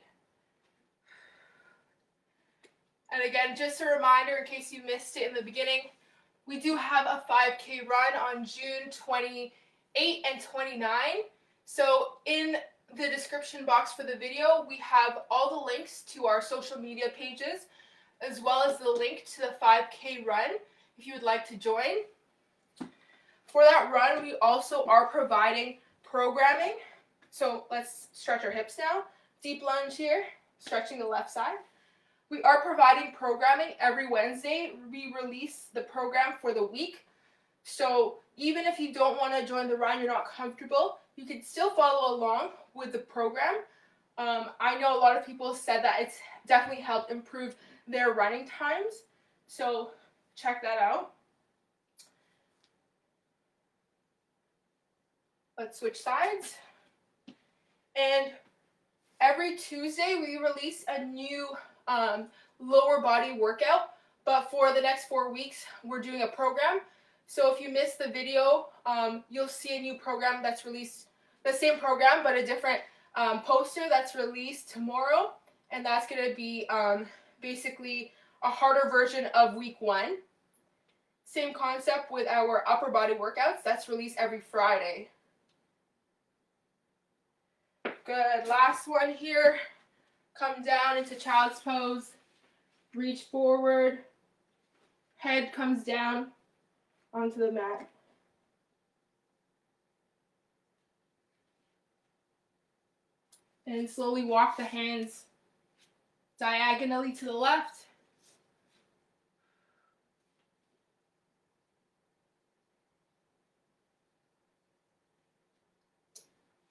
And again, just a reminder in case you missed it in the beginning, we do have a 5K run on June 28 and 29. So in the description box for the video, we have all the links to our social media pages, as well as the link to the 5K run if you would like to join. For that run, we also are providing programming. So let's stretch our hips now. Deep lunge here, stretching the left side. We are providing programming every Wednesday. We release the program for the week. So even if you don't want to join the run, you're not comfortable, you can still follow along with the program. I know a lot of people said that it's definitely helped improve their running times. So check that out. Let's switch sides. And every Tuesday we release a new lower body workout, but for the next 4 weeks we're doing a program. So if you missed the video, you'll see a new program that's released, the same program but a different poster that's released tomorrow, and that's going to be basically a harder version of week 1. Same concept with our upper body workouts, that's released every Friday. Good, last one here. Come down into child's pose, reach forward, head comes down onto the mat. And slowly walk the hands diagonally to the left.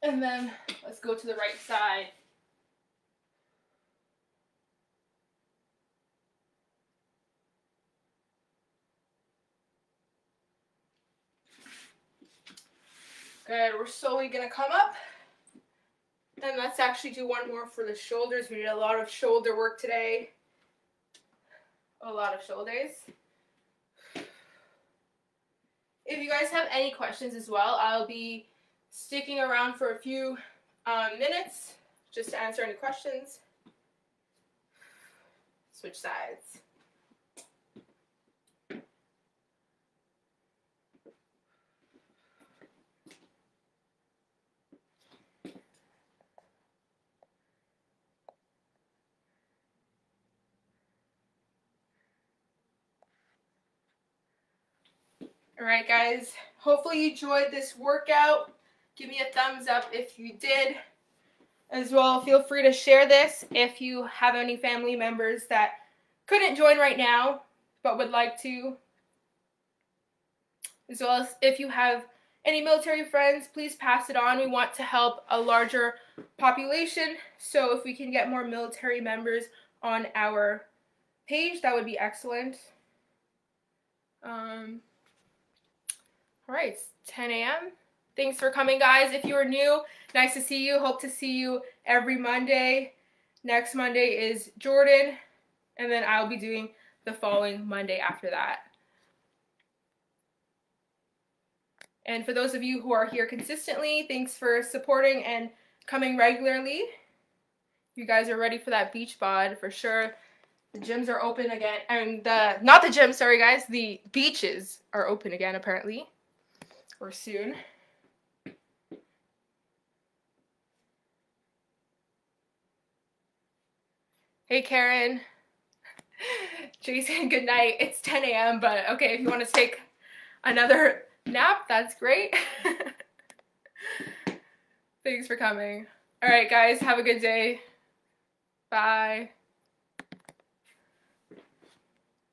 And then let's go to the right side. Good, we're slowly gonna come up. And let's actually do one more for the shoulders. We did a lot of shoulder work today. A lot of shoulders. If you guys have any questions as well, I'll be sticking around for a few minutes just to answer any questions. Switch sides. Alright guys, hopefully you enjoyed this workout. Give me a thumbs up if you did. As well, feel free to share this if you have any family members that couldn't join right now but would like to. As well as if you have any military friends, please pass it on. We want to help a larger population, so if we can get more military members on our page, that would be excellent. Alright, it's 10 a.m. Thanks for coming, guys. If you are new, nice to see you. Hope to see you every Monday. Next Monday is Jordan, and then I'll be doing the following Monday after that. And for those of you who are here consistently, thanks for supporting and coming regularly. You guys are ready for that beach bod for sure. The gyms are open again. And not the gym, sorry guys. The beaches are open again apparently. Or soon. Hey Karen. Jason, good night. It's 10 a.m. but okay, if you want to take another nap, that's great. Thanks for coming. Alright guys, have a good day. Bye.